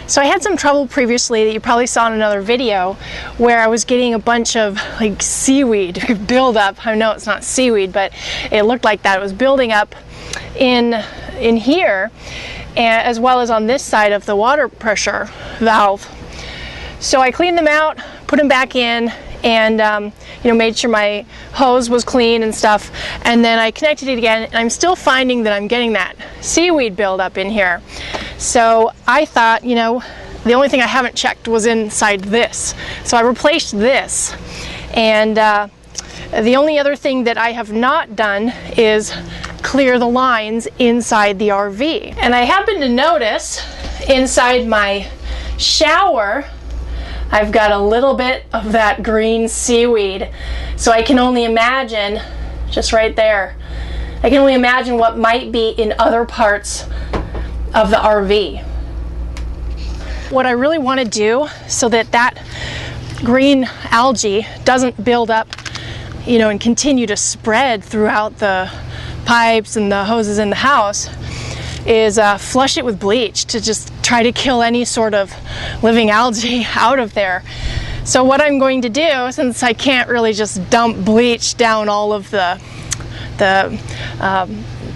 So I had some trouble previously that you probably saw in another video where I was getting a bunch of like seaweed build up. I know it's not seaweed, but it looked like that. It was building up in here, and as well as on this side of the water pressure valve. So I cleaned them out, put them back in, and made sure my hose was clean and stuff, and then I connected it again, and I'm still finding that I'm getting that seaweed buildup in here. So I thought, the only thing I haven't checked was inside this. So I replaced this, and the only other thing that I have not done is clear the lines inside the RV. And I happened to notice inside my shower I've got a little bit of that green seaweed. So I can only imagine, just right there, I can only imagine what might be in other parts of the RV. What I really want to do so that that green algae doesn't build up, and continue to spread throughout the pipes and the hoses in the house is flush it with bleach to just try to kill any sort of living algae out of there. So what I'm going to do, since I can't really just dump bleach down all of the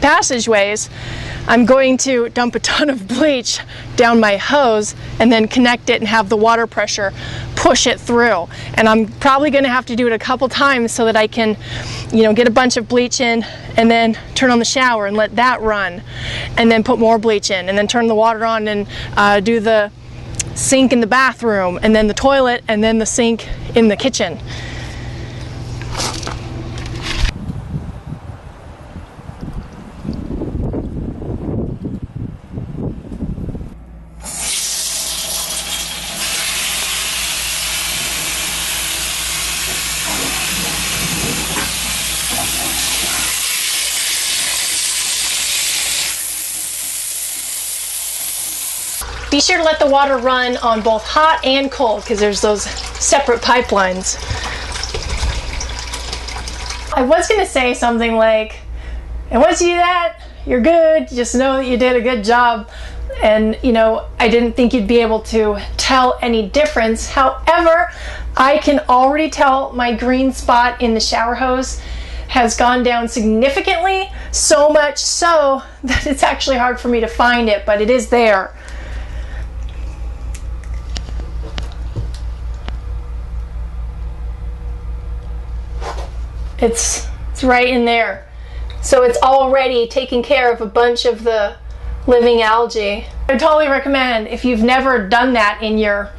passageways, I'm going to dump a ton of bleach down my hose and then connect it and have the water pressure push it through. And I'm probably going to have to do it a couple times so that I can, get a bunch of bleach in and then turn on the shower and let that run, and then put more bleach in, and then turn the water on and do the sink in the bathroom, and then the toilet, and then the sink in the kitchen. Be sure to let the water run on both hot and cold, because there's those separate pipelines. I was going to say something like, and once you do that, you're good. Just know that you did a good job. And, I didn't think you'd be able to tell any difference. However, I can already tell my green spot in the shower hose has gone down significantly, so much so that it's actually hard for me to find it, but it is there. It's right in there. So it's already taking care of a bunch of the living algae. I totally recommend, if you've never done that in your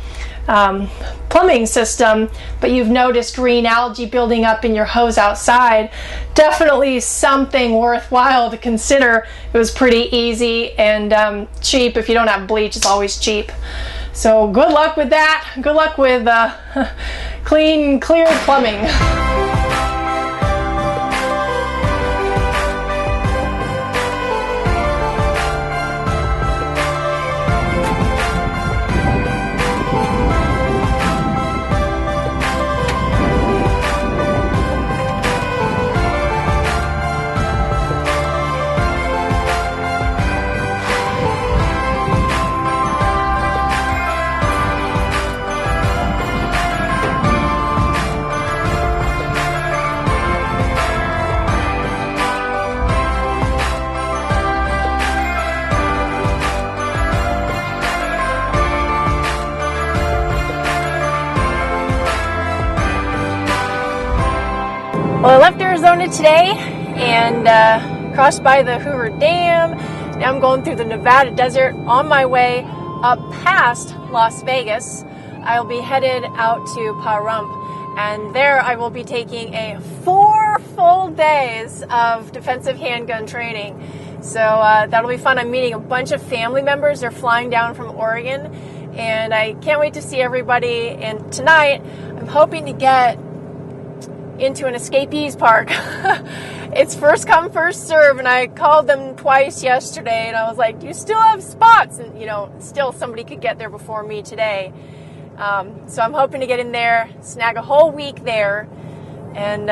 plumbing system, but you've noticed green algae building up in your hose outside, definitely something worthwhile to consider. It was pretty easy and cheap. If you don't have bleach, it's always cheap. So good luck with that. Good luck with clean, clear plumbing. Well, I left Arizona today and crossed by the Hoover Dam. Now I'm going through the Nevada desert on my way up past Las Vegas. I'll be headed out to Paramount, and there I will be taking 4 full days of defensive handgun training. So that'll be fun. I'm meeting a bunch of family members. They're flying down from Oregon, and I can't wait to see everybody. And tonight I'm hoping to get into an escapees park. It's first come, first serve, and I called them twice yesterday, and I was like, do you still have spots? And still somebody could get there before me today. So I'm hoping to get in there, snag a whole week there, and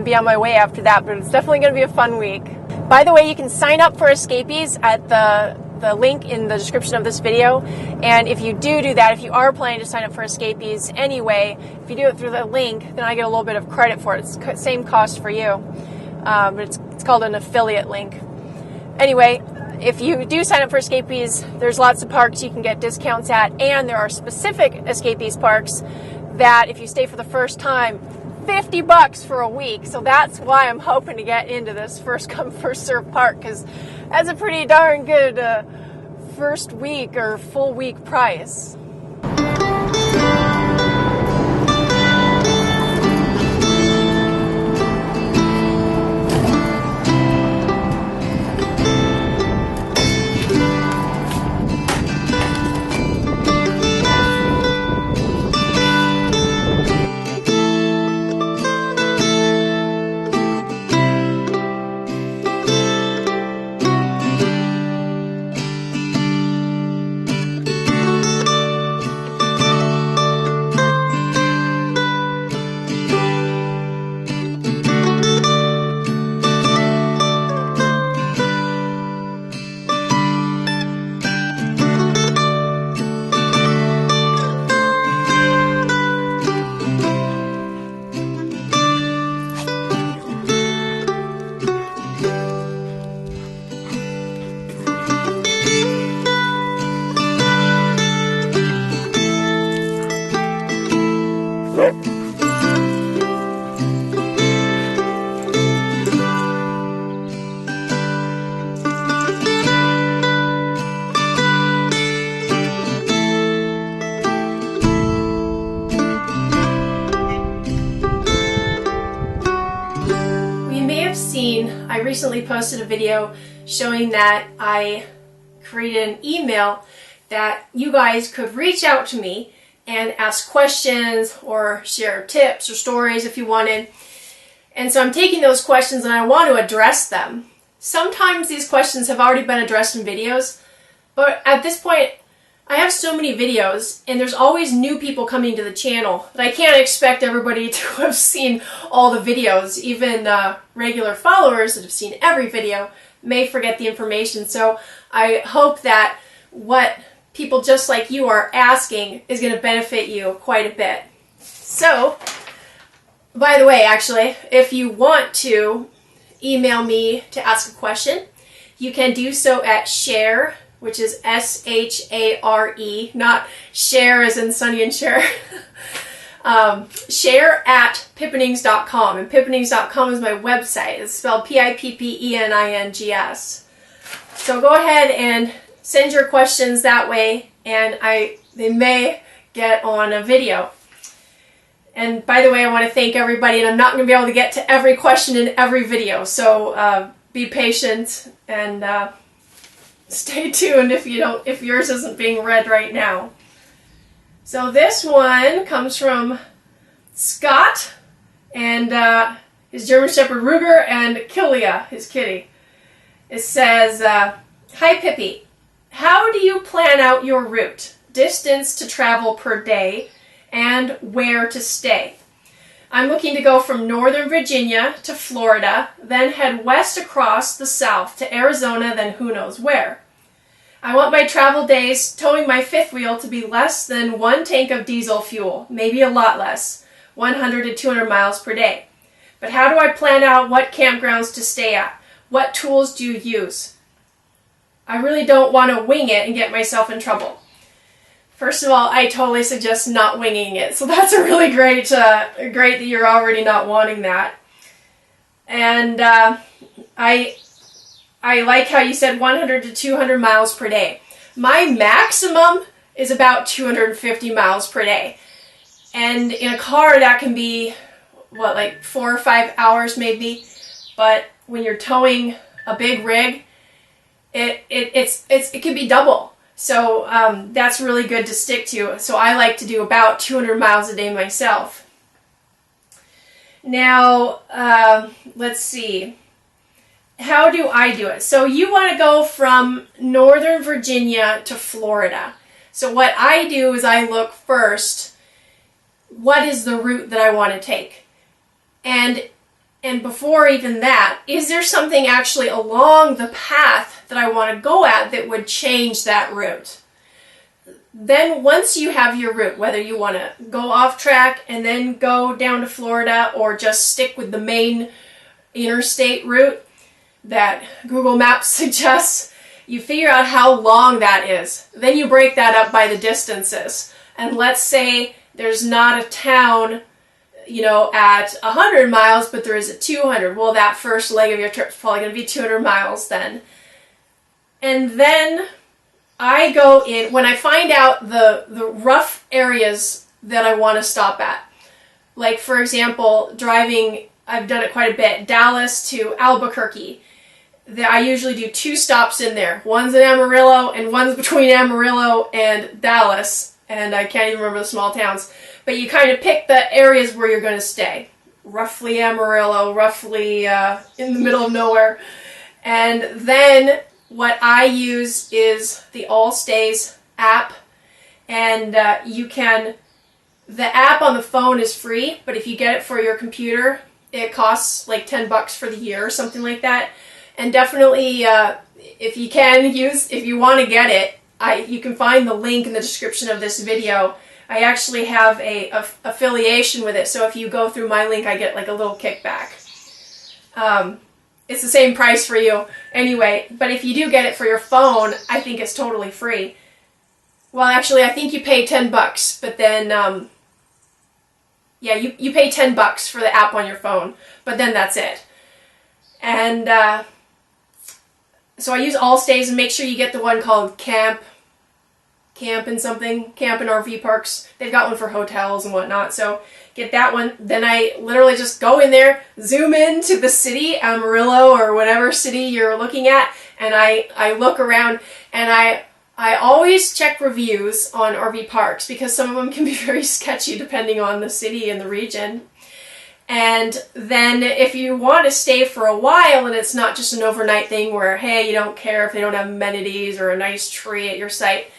be on my way after that. But it's definitely going to be a fun week. By the way, you can sign up for escapees at the the link in the description of this video. And if you do that, if you are planning to sign up for Escapees anyway, if you do it through the link, then I get a little bit of credit for it. It's the same cost for you, but it's called an affiliate link. Anyway, if you do sign up for Escapees, there's lots of parks you can get discounts at, and there are specific Escapees parks that if you stay for the first time, $50 for a week. So that's why I'm hoping to get into this first come first serve park, because that's a pretty darn good first week or full week price. I recently posted a video showing that I created an email that you guys could reach out to me and ask questions or share tips or stories if you wanted. And so I'm taking those questions and I want to address them. Sometimes these questions have already been addressed in videos, but at this point I have so many videos and there's always new people coming to the channel that I can't expect everybody to have seen all the videos. Even regular followers that have seen every video may forget the information. So I hope that what people just like you are asking is going to benefit you quite a bit. So, by the way, actually, if you want to email me to ask a question, you can do so at share, which is S-H-A-R-E, not share as in Sonny and Cher. Share at pippinings.com, and pippinings.com is my website. It's spelled P-I-P-P-E-N-I-N-G-S. So go ahead and send your questions that way, and they may get on a video. And by the way, I want to thank everybody, and I'm not going to be able to get to every question in every video, so be patient and stay tuned if yours isn't being read right now. So this one comes from Scott and his German Shepherd Ruger and Kilia, his kitty. It says, "Hi Pippi, how do you plan out your route, distance to travel per day, and where to stay? I'm looking to go from Northern Virginia to Florida, then head west across the south to Arizona, then who knows where. I want my travel days towing my fifth wheel to be less than 1 tank of diesel fuel, maybe a lot less, 100 to 200 miles per day. But how do I plan out what campgrounds to stay at? What tools do you use? I really don't want to wing it and get myself in trouble." First of all, I totally suggest not winging it. So that's a really great that you're already not wanting that. And I like how you said 100 to 200 miles per day. My maximum is about 250 miles per day. And in a car, that can be, like 4 or 5 hours maybe. But when you're towing a big rig, it can be double. So that's really good to stick to. So I like to do about 200 miles a day myself. Now, let's see. How do I do it? So you want to go from Northern Virginia to Florida. So what I do is I look first, what is the route that I want to take? And And before even that, is there something actually along the path that I want to go at that would change that route? Then once you have your route, whether you want to go off track and then go down to Florida or just stick with the main interstate route that Google Maps suggests, you figure out how long that is. Then you break that up by the distances. And let's say there's not a town, you know, at 100 miles, but there is at 200. Well, that first leg of your trip is probably going to be 200 miles then. And then I go in, when I find out the rough areas that I want to stop at. Like, for example, driving, I've done it quite a bit, Dallas to Albuquerque. I usually do 2 stops in there. One's in Amarillo and one's between Amarillo and Dallas. And I can't even remember the small towns. But you kind of pick the areas where you're going to stay. Roughly Amarillo, roughly in the middle of nowhere. And then what I use is the All Stays app. And the app on the phone is free, but if you get it for your computer, it costs like $10 for the year or something like that. And definitely, if you want to get it, you can find the link in the description of this video. I actually have a affiliation with it, so if you go through my link, I get like a little kickback. It's the same price for you anyway, but if you do get it for your phone, I think it's totally free. Well, actually, I think you pay $10, but then, yeah, you pay $10 for the app on your phone, but then that's it. And so I use All Stays, and make sure you get the one called Camp and RV parks. They've got one for hotels and whatnot, so get that one. Then I literally just go in there, zoom in to the city, Amarillo or whatever city you're looking at, and I look around, and I always check reviews on RV parks because some of them can be very sketchy depending on the city and the region. And then if you want to stay for a while and it's not just an overnight thing where, hey, you don't care if they don't have amenities or a nice tree at your site,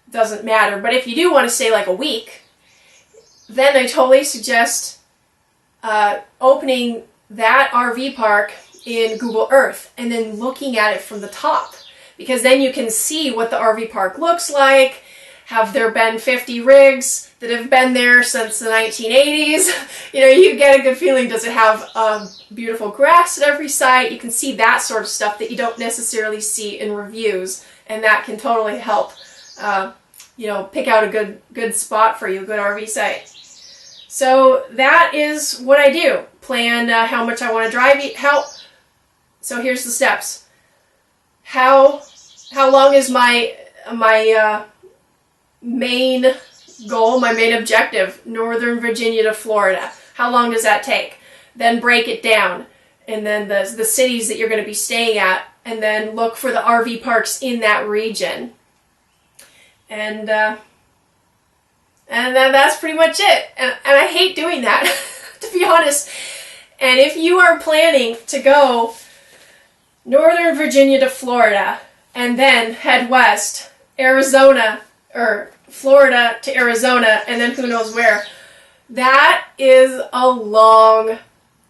doesn't matter. But if you do want to stay like a week, then I totally suggest opening that RV park in Google Earth and then looking at it from the top. Because then you can see what the RV park looks like. Have there been 50 rigs that have been there since the 1980s? You know, you get a good feeling. Does it have beautiful grass at every site? You can see that sort of stuff that you don't necessarily see in reviews. And that can totally help, you know, pick out a good spot for you, a good RV site. So that is what I do. Plan how much I want to drive. So here's the steps. How long is my main goal, my main objective? Northern Virginia to Florida. How long does that take? Then break it down, and then the cities that you're going to be staying at, and then look for the RV parks in that region. And that's pretty much it. And I hate doing that, to be honest. And if you are planning to go Northern Virginia to Florida, and then head west, Arizona, or Florida to Arizona, and then who knows where, that is a long,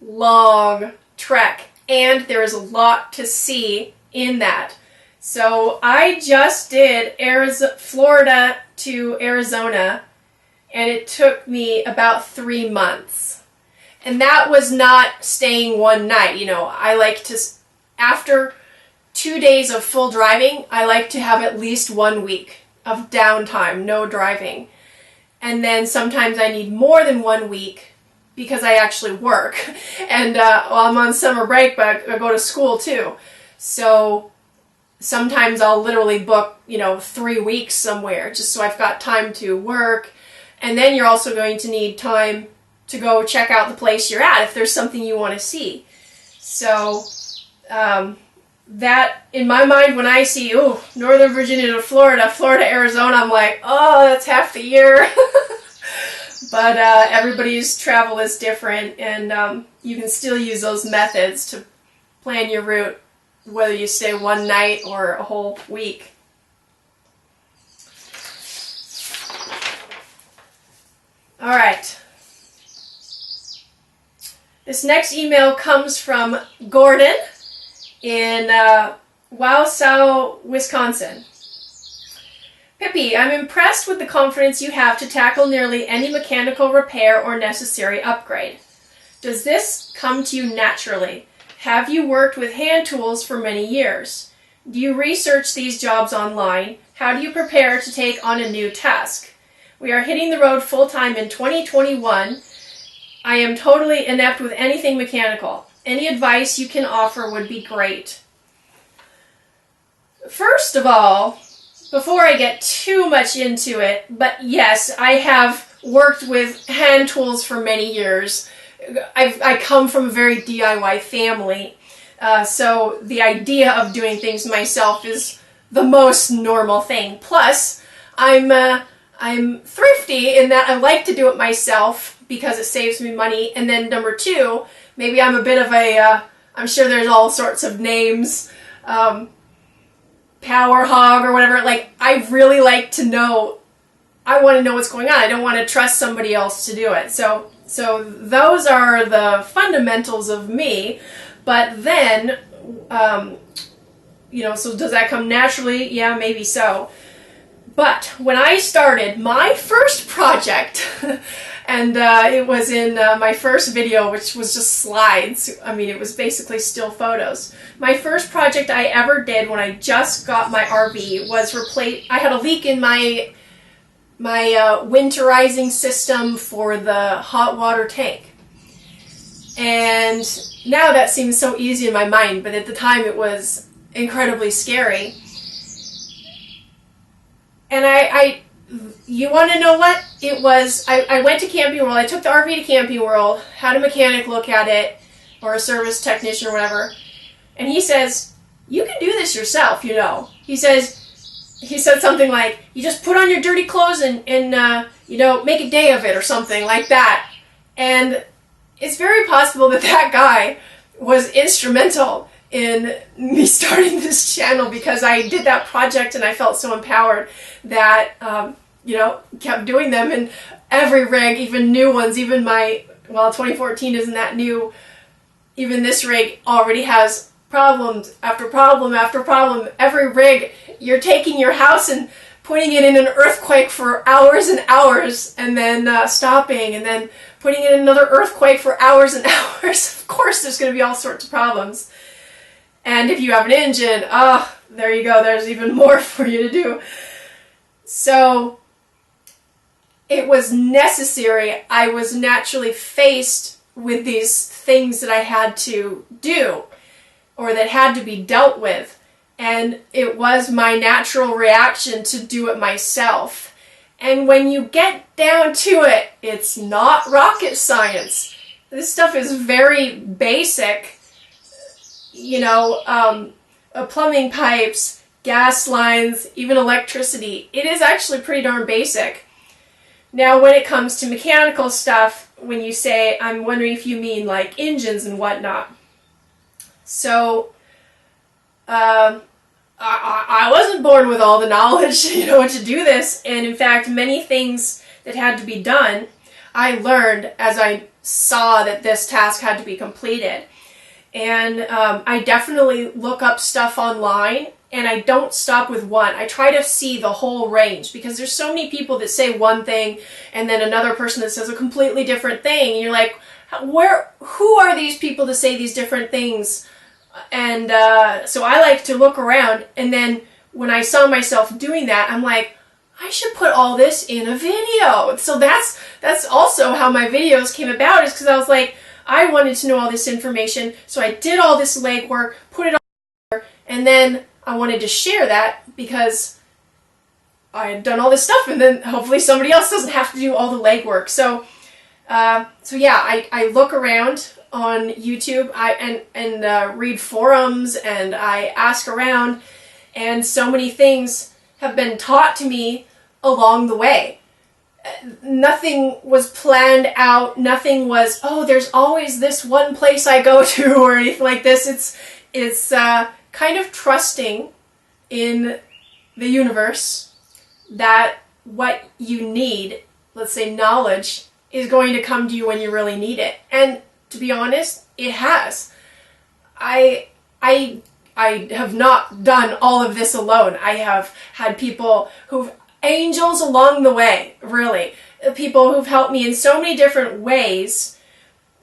long trek. And there is a lot to see in that. So I just did Florida to Arizona, and it took me about 3 months. And that was not staying one night. You know, I like to, after 2 days of full driving, I like to have at least 1 week of downtime, no driving. And then sometimes I need more than 1 week because I actually work. And well, I'm on summer break, but I go to school too. So sometimes I'll literally book, 3 weeks somewhere just so I've got time to work. And then you're also going to need time to go check out the place you're at if there's something you want to see. So that, in my mind, when I see, Northern Virginia to Florida, Florida, Arizona, I'm like, oh, that's half the year. But everybody's travel is different, and you can still use those methods to plan your route, whether you stay one night or a whole week. All right. This This next email comes from Gordon in Wausau, Wisconsin. Pippi, I'm impressed with the confidence you have to tackle nearly any mechanical repair or necessary upgrade. Does this come to you naturally? Have you worked with hand tools for many years? Do you research these jobs online? How do you prepare to take on a new task? We are hitting the road full-time in 2021. I am totally inept with anything mechanical. Any advice you can offer would be great. First of all, before I get too much into it, but yes, I have worked with hand tools for many years. I come from a very DIY family, so the idea of doing things myself is the most normal thing. Plus, I'm thrifty in that I like to do it myself because it saves me money. And then number two, maybe I'm a bit of a, I'm sure there's all sorts of names, power hog or whatever. Like, I really like to know, I want to know what's going on. I don't want to trust somebody else to do it. So those are the fundamentals of me. But then, so does that come naturally? Yeah, maybe so. But when I started my first project, and it was in my first video, which was just slides. I mean, it was basically still photos. My first project I ever did when I just got my RV was I had a leak in my winterizing system for the hot water tank. And now that seems so easy in my mind, but at the time it was incredibly scary. And you want to know what? It was, I went to Camping World, I took the RV to Camping World, had a mechanic look at it, or a service technician or whatever, and he says, you can do this yourself, you know. He said something like, you just put on your dirty clothes and make a day of it or something like that. And it's very possible that guy was instrumental in me starting this channel, because I did that project and I felt so empowered that, kept doing them. And every rig, even new ones, even 2014 isn't that new, even this rig already has problems after problem after problem. Every rig, you're taking your house and putting it in an earthquake for hours and hours, and then stopping, and then putting it in another earthquake for hours and hours. Of course, there's going to be all sorts of problems. And if you have an engine, there you go, there's even more for you to do. So it was necessary. I was naturally faced with these things that I had to do, or that had to be dealt with. And it was my natural reaction to do it myself. And when you get down to it, it's not rocket science. This stuff is very basic. Plumbing pipes, gas lines, even electricity. It is actually pretty darn basic. Now, when it comes to mechanical stuff, when you say, I'm wondering if you mean like engines and whatnot. So, I wasn't born with all the knowledge, to do this. And in fact, many things that had to be done, I learned as I saw that this task had to be completed. And I definitely look up stuff online, and I don't stop with one. I try to see the whole range, because there's so many people that say one thing and then another person that says a completely different thing. And you're like, who are these people to say these different things? And so I like to look around, and then when I saw myself doing that, I'm like, I should put all this in a video. So that's also how my videos came about, is because I was like, I wanted to know all this information, so I did all this legwork, put it on there, and then I wanted to share that because I had done all this stuff, and then hopefully somebody else doesn't have to do all the legwork. So yeah, I look around on YouTube and read forums, and I ask around, and so many things have been taught to me along the way. Nothing was planned out. Nothing was, there's always this one place I go to, or anything like this. It's kind of trusting in the universe that what you need, let's say knowledge, is going to come to you when you really need it. And to be honest, it has. I have not done all of this alone. I have had people angels along the way, really. People who've helped me in so many different ways,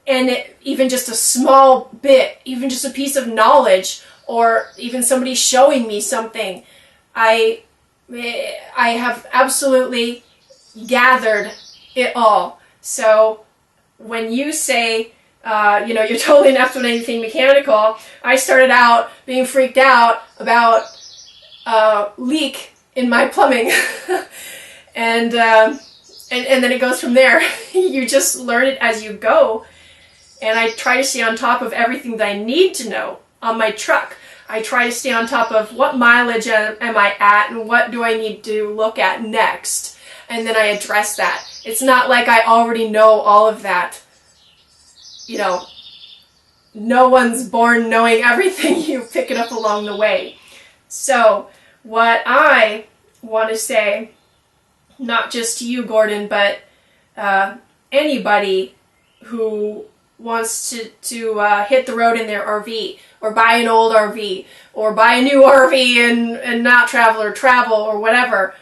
and even just a small bit, even just a piece of knowledge, or even somebody showing me something. I have absolutely gathered it all. So when you say, you're totally inept with anything mechanical, I started out being freaked out about a leak in my plumbing. and then it goes from there. You just learn it as you go. And I try to stay on top of everything that I need to know on my truck. I try to stay on top of what mileage am I at and what do I need to look at next. And then I address that. It's not like I already know all of that. No one's born knowing everything. You pick it up along the way. So what I want to say, not just to you, Gordon, but anybody who wants to hit the road in their RV, or buy an old RV, or buy a new RV and not travel, or travel, or whatever,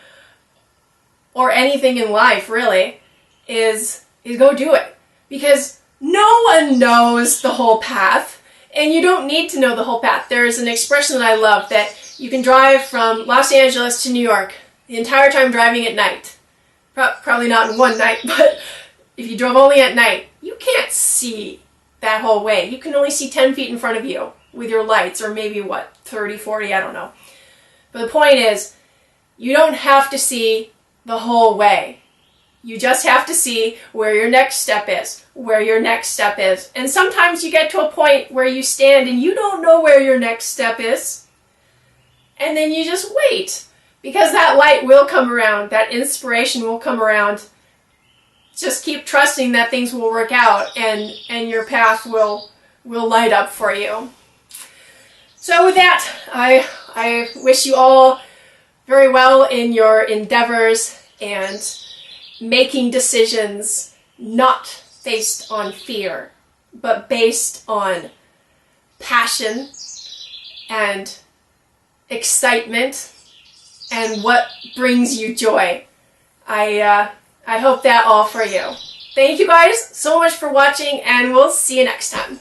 or anything in life, really, is go do it. Because no one knows the whole path, and you don't need to know the whole path. There's an expression that I love, that you can drive from Los Angeles to New York the entire time driving at night. Probably not in one night, but if you drove only at night, you can't see that whole way. You can only see 10 feet in front of you with your lights, or maybe 30, 40, I don't know. But the point is, you don't have to see the whole way. You just have to see where your next step is, where your next step is. And sometimes you get to a point where you stand and you don't know where your next step is. And then you just wait, because that light will come around, that inspiration will come around. Just keep trusting that things will work out, and your path will light up for you. So with that, I wish you all very well in your endeavors and making decisions not based on fear, but based on passion and excitement and what brings you joy. I hope that all for you. Thank you guys so much for watching, and we'll see you next time.